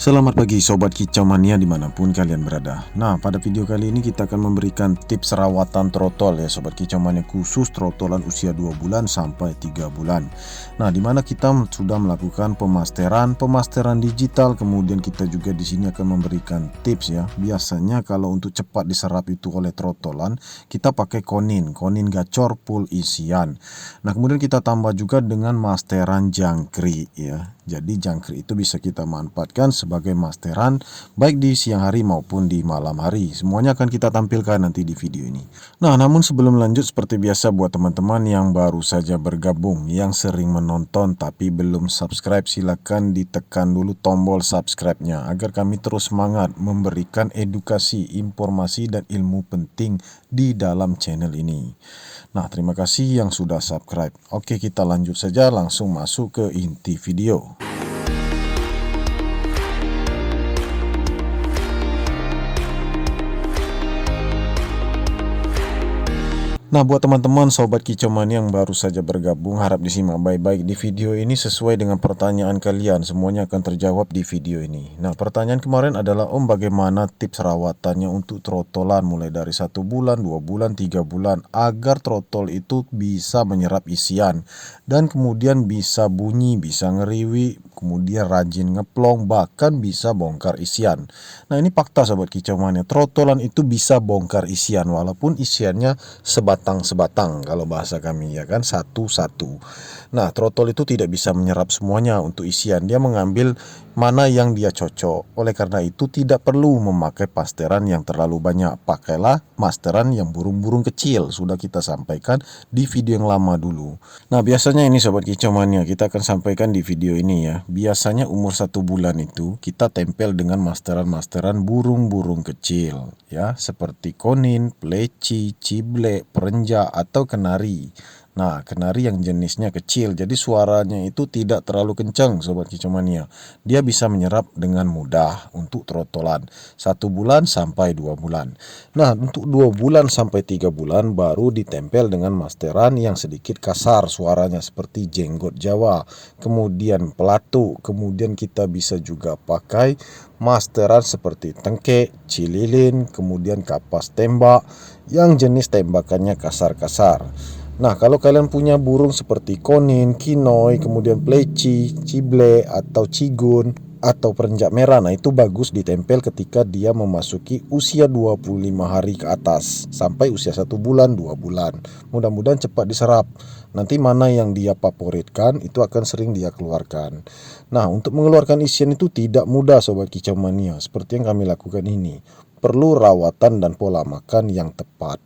Selamat pagi Sobat Kicau Mania dimanapun kalian berada. Nah, pada video kali ini kita akan memberikan tips rawatan trotol ya Sobat Kicau Mania, khusus trotolan usia 2 bulan sampai 3 bulan. Nah, dimana kita sudah melakukan pemasteran digital, kemudian kita juga di sini akan memberikan tips ya. Biasanya kalau untuk cepat diserap itu oleh trotolan, kita pakai konin gacor full isian. Nah, kemudian kita tambah juga dengan masteran jangkrik ya. Jadi jangkrik itu bisa kita manfaatkan sebagai masteran baik di siang hari maupun di malam hari. Semuanya akan kita tampilkan nanti di video ini. Nah, namun sebelum lanjut, seperti biasa buat teman-teman yang baru saja bergabung, yang sering menonton tapi belum subscribe, silakan ditekan dulu tombol subscribe-nya agar kami terus semangat memberikan edukasi, informasi dan ilmu penting di dalam channel ini. Nah, terima kasih yang sudah subscribe. Oke, kita lanjut saja, langsung masuk ke inti video. Nah, buat teman-teman Sobat Kicau Mania yang baru saja bergabung, harap disimak baik-baik di video ini sesuai dengan pertanyaan kalian. Semuanya akan terjawab di video ini. Nah, pertanyaan kemarin adalah, Om, bagaimana tips rawatannya untuk trotolan mulai dari 1 bulan, 2 bulan, 3 bulan agar trotol itu bisa menyerap isian dan kemudian bisa bunyi, bisa ngeriwi, kemudian rajin ngeplong, bahkan bisa bongkar isian. Nah, ini fakta Sobat Kicau Mania, trotolan itu bisa bongkar isian walaupun isiannya sebatang kalau bahasa kami ya kan, satu-satu. Nah, trotol itu tidak bisa menyerap semuanya untuk isian, dia mengambil mana yang dia cocok. Oleh karena itu tidak perlu memakai masteran yang terlalu banyak, pakailah masteran yang burung-burung kecil, sudah kita sampaikan di video yang lama dulu. Nah, biasanya ini Sobat Kicau Mania, kita akan sampaikan di video ini ya, biasanya umur 1 bulan itu kita tempel dengan masteran-masteran burung-burung kecil ya, seperti konin, pleci, cible, perenja atau kenari. Nah, kenari yang jenisnya kecil, jadi suaranya itu tidak terlalu kencang Sobat Kicau Mania. Dia bisa menyerap dengan mudah untuk trotolan 1 bulan sampai 2 bulan. Nah, untuk 2 bulan sampai 3 bulan baru ditempel dengan masteran yang sedikit kasar suaranya, seperti jenggot Jawa, kemudian pelatu, kemudian kita bisa juga pakai masteran seperti tengkek, cililin, kemudian kapas tembak yang jenis tembakannya kasar-kasar. Nah, kalau kalian punya burung seperti konin, kinoi, kemudian pleci, cible, atau cigun, atau perenjak merah, nah itu bagus ditempel ketika dia memasuki usia 25 hari ke atas sampai usia 1 bulan, 2 bulan. Mudah-mudahan cepat diserap. Nanti mana yang dia favoritkan itu akan sering dia keluarkan. Nah, untuk mengeluarkan isian itu tidak mudah Sobat Kicau Mania, seperti yang kami lakukan ini. Perlu rawatan dan pola makan yang tepat.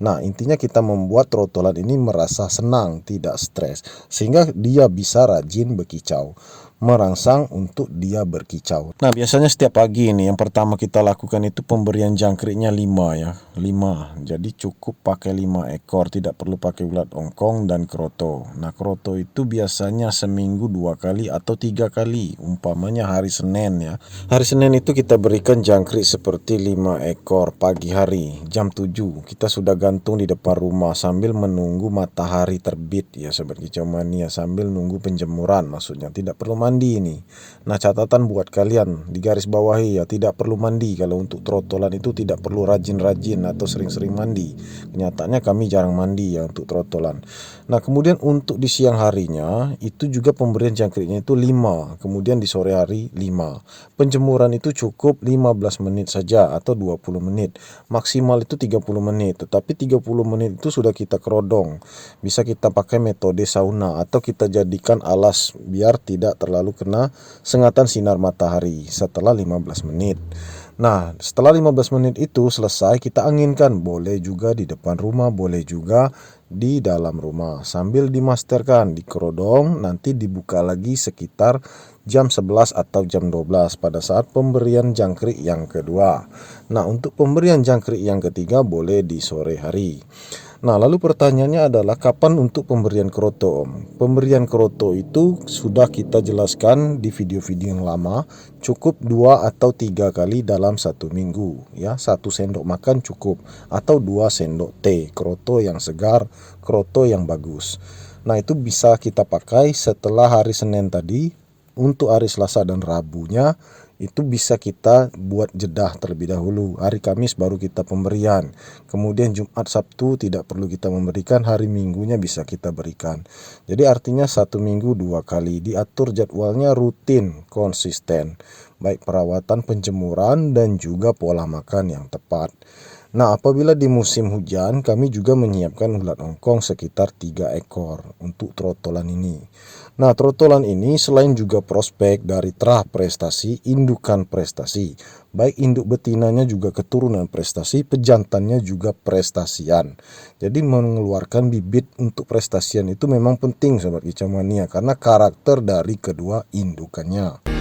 Nah, intinya kita membuat trotolan ini merasa senang, tidak stres, sehingga dia bisa rajin berkicau, merangsang untuk dia berkicau. Nah, biasanya setiap pagi ini yang pertama kita lakukan itu pemberian jangkriknya 5 ya, 5. Jadi cukup pakai 5 ekor, tidak perlu pakai ulat ongkong dan kroto. Nah, kroto itu biasanya seminggu 2 kali atau 3 kali, umpamanya hari Senin ya. Hari Senin itu kita berikan jangkrik seperti 5 ekor pagi hari jam 7. Kita sudah gantung di depan rumah sambil menunggu matahari terbit ya Sobat Kicau Mania, sambil nunggu penjemuran, maksudnya tidak perlu mandi ini. Nah, catatan buat kalian di garis bawahi ya, tidak perlu mandi. Kalau untuk trotolan itu tidak perlu rajin-rajin atau sering-sering mandi. Kenyataannya kami jarang mandi ya untuk trotolan. Nah, kemudian untuk di siang harinya itu juga pemberian jangkriknya itu 5, kemudian di sore hari 5. Penjemuran itu cukup 15 menit saja atau 20 menit. Maksimal itu 30 menit, tetapi 30 menit itu sudah kita kerodong. Bisa kita pakai metode sauna atau kita jadikan alas biar tidak terlalu kena sengatan sinar matahari setelah 15 menit. Nah, setelah 15 menit itu selesai, kita anginkan. Boleh juga di depan rumah, boleh juga di dalam rumah. Sambil dimasterkan, dikerodong, nanti dibuka lagi sekitar jam 11 atau jam 12 pada saat pemberian jangkrik yang kedua. Nah, untuk pemberian jangkrik yang ketiga boleh di sore hari. Nah, lalu pertanyaannya adalah kapan untuk pemberian keroto, Om? Pemberian keroto itu sudah kita jelaskan di video-video yang lama, cukup 2 atau 3 kali dalam 1 minggu, ya. 1 sendok makan cukup, atau 2 sendok teh, keroto yang segar, keroto yang bagus. Nah, itu bisa kita pakai setelah hari Senin tadi. Untuk hari Selasa dan Rabunya itu bisa kita buat jedah terlebih dahulu. Hari Kamis baru kita pemberian. Kemudian Jumat Sabtu tidak perlu kita memberikan, hari Minggunya bisa kita berikan. Jadi artinya 1 minggu 2 kali. Diatur jadwalnya rutin, konsisten. Baik perawatan, penjemuran, dan juga pola makan yang tepat. Nah, apabila di musim hujan, kami juga menyiapkan ulat ongkong sekitar 3 ekor untuk trotolan ini. Nah, trotolan ini selain juga prospek dari terah prestasi, indukan prestasi. Baik induk betinanya juga keturunan prestasi, pejantannya juga prestasian. Jadi mengeluarkan bibit untuk prestasian itu memang penting Sobat Kicauania, karena karakter dari kedua indukannya.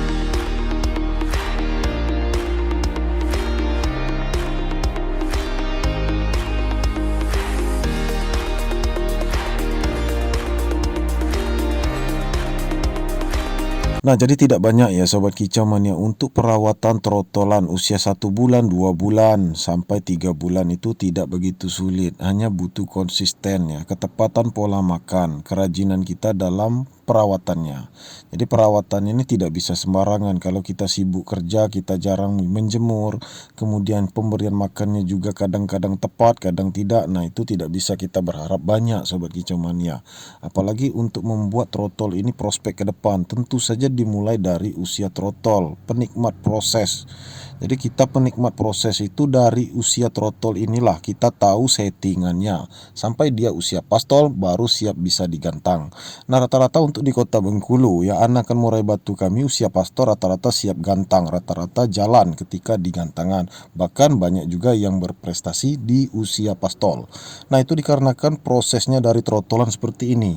Nah, jadi tidak banyak ya Sobat Kicau Mania untuk perawatan trotolan usia 1 bulan, 2 bulan, sampai 3 bulan itu tidak begitu sulit. Hanya butuh konsisten ya, ketepatan pola makan, kerajinan kita dalam perawatannya. Jadi perawatan ini tidak bisa sembarangan. Kalau kita sibuk kerja, kita jarang menjemur, kemudian pemberian makannya juga kadang-kadang tepat, kadang tidak. Nah, itu tidak bisa kita berharap banyak Sobat Kicau Mania. Apalagi untuk membuat trotol ini prospek ke depan, tentu saja dimulai dari usia trotol, penikmat proses. Jadi kita penikmat proses itu dari usia trotol inilah kita tahu settingannya. Sampai dia usia pastol baru siap bisa digantang. Nah, rata-rata untuk di Kota Bengkulu ya, anakan murai batu kami usia pastor rata-rata siap gantang, rata-rata jalan ketika digantangan. Bahkan banyak juga yang berprestasi di usia pastol. Nah, itu dikarenakan prosesnya dari trotolan seperti ini.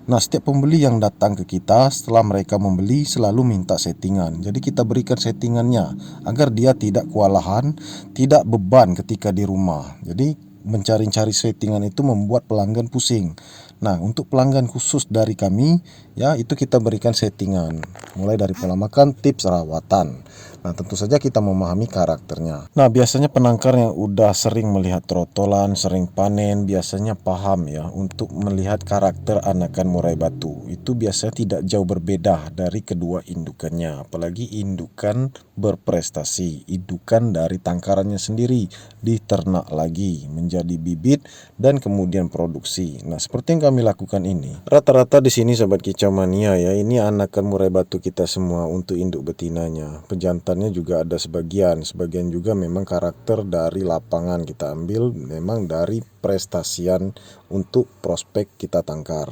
Nah, setiap pembeli yang datang ke kita setelah mereka membeli selalu minta settingan. Jadi kita berikan settingannya agar dia tidak kewalahan, tidak beban ketika di rumah. Jadi mencari-cari settingan itu membuat pelanggan pusing. Nah, untuk pelanggan khusus dari kami ya, itu kita berikan settingan mulai dari pola makan, tips rawatan. Nah, tentu saja kita memahami karakternya. Nah, biasanya penangkar yang udah sering melihat trotolan, sering panen, biasanya paham ya untuk melihat karakter anakan murai batu. Itu biasanya tidak jauh berbeda dari kedua indukannya. Apalagi indukan berprestasi, indukan dari tangkarannya sendiri diternak lagi menjadi bibit dan kemudian produksi. Nah, seperti yang kami lakukan ini. Rata-rata di sini Sobat Kicau Mania ya, ini anakan murai batu kita semua untuk induk betinanya. Pejantannya juga ada sebagian juga memang karakter dari lapangan kita ambil, memang dari prestasian untuk prospek kita tangkar.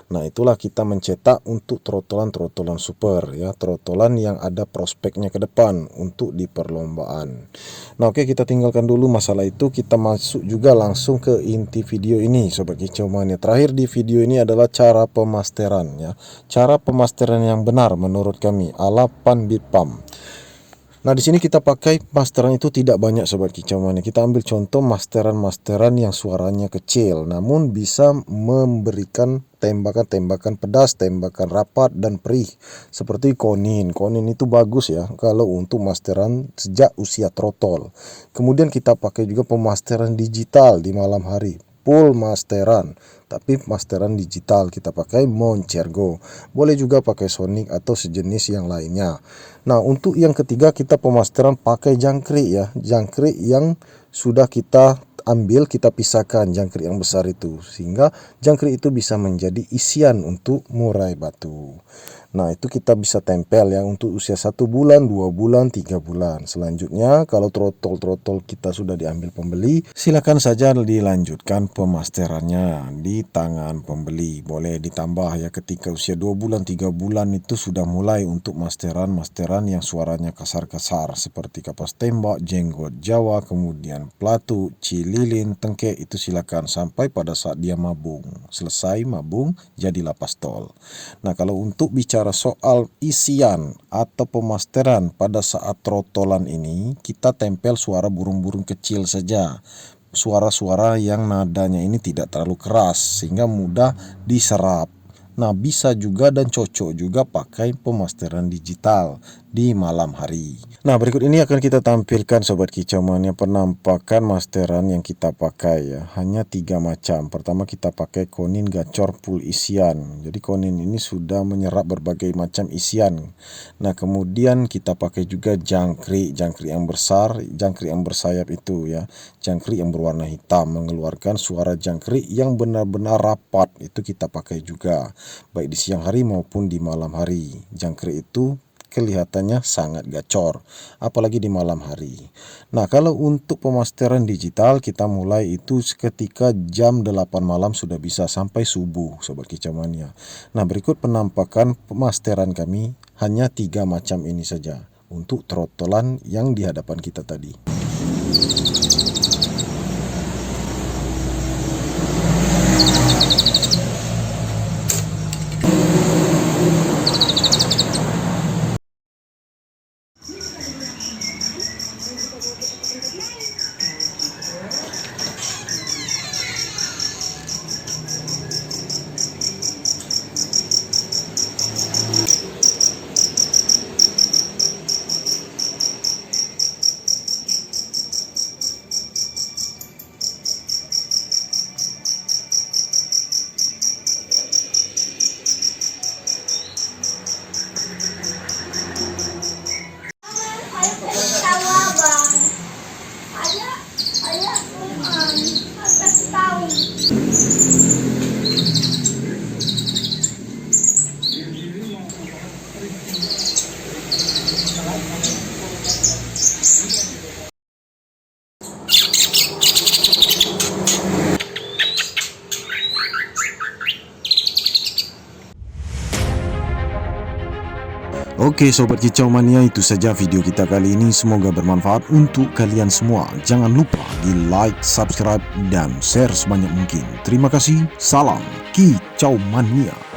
Nah, itulah kita mencetak untuk trotolan-trotolan super ya, trotolan yang ada prospeknya ke depan untuk di perlombaan. Nah, oke, kita tinggalkan dulu masalah itu, kita masuk juga langsung ke inti video ini Sobat Kicau Mania. Terakhir di video ini adalah cara pemasteran ya. Cara pemasteran yang benar menurut kami ala Panbitpam. Nah, di sini kita pakai masteran itu tidak banyak Sobat Kicau Mania. Kita ambil contoh masteran-masteran yang suaranya kecil namun bisa memberikan tembakan-tembakan pedas, tembakan rapat dan perih seperti konin. Konin itu bagus ya kalau untuk masteran sejak usia trotol. Kemudian kita pakai juga pemasteran digital di malam hari. Full masteran, tapi masteran digital kita pakai Moncergo. Boleh juga pakai Sonic atau sejenis yang lainnya. Nah, untuk yang ketiga kita pemasteran pakai jangkrik ya. Jangkrik yang sudah kita ambil, kita pisahkan jangkrik yang besar itu, sehingga jangkrik itu bisa menjadi isian untuk murai batu. Nah, itu kita bisa tempel ya untuk usia 1 bulan, 2 bulan, 3 bulan. Selanjutnya kalau trotol-trotol kita sudah diambil pembeli, silakan saja dilanjutkan pemasterannya di tangan pembeli. Boleh ditambah ya ketika usia 2 bulan, 3 bulan itu sudah mulai untuk masteran-masteran yang suaranya kasar-kasar seperti kapas tembak, jenggot Jawa, kemudian pelatu, cililin, tengkek, itu silakan sampai pada saat dia mabung. Selesai mabung jadilah pastol. Nah, kalau untuk bicara soal isian atau pemasteran pada saat trotolan ini, kita tempel suara burung-burung kecil saja. suara-suara yang nadanya ini tidak terlalu keras sehingga mudah diserap. Nah, bisa juga dan cocok juga pakai pemasteran digital di malam hari. Nah, berikut ini akan kita tampilkan Sobat Kicau Mania penampakan masteran yang kita pakai ya. Hanya 3 macam. Pertama kita pakai Konin gacor full isian. Jadi Konin ini sudah menyerap berbagai macam isian. Nah, kemudian kita pakai juga jangkrik yang besar, jangkrik yang bersayap itu ya. Jangkrik yang berwarna hitam mengeluarkan suara jangkrik yang benar-benar rapat, itu kita pakai juga baik di siang hari maupun di malam hari. Jangkrik itu kelihatannya sangat gacor, apalagi di malam hari. Nah, kalau untuk pemasteran digital kita mulai itu ketika jam 8 malam sudah bisa sampai subuh Sobat Kicau Mania. Nah, berikut penampakan pemasteran kami hanya 3 macam ini saja untuk trotolan yang di hadapan kita tadi. Oke Sobat Kicau Mania, itu saja video kita kali ini. Semoga bermanfaat untuk kalian semua. Jangan lupa di like, subscribe, dan share sebanyak mungkin. Terima kasih. Salam Kicau Mania.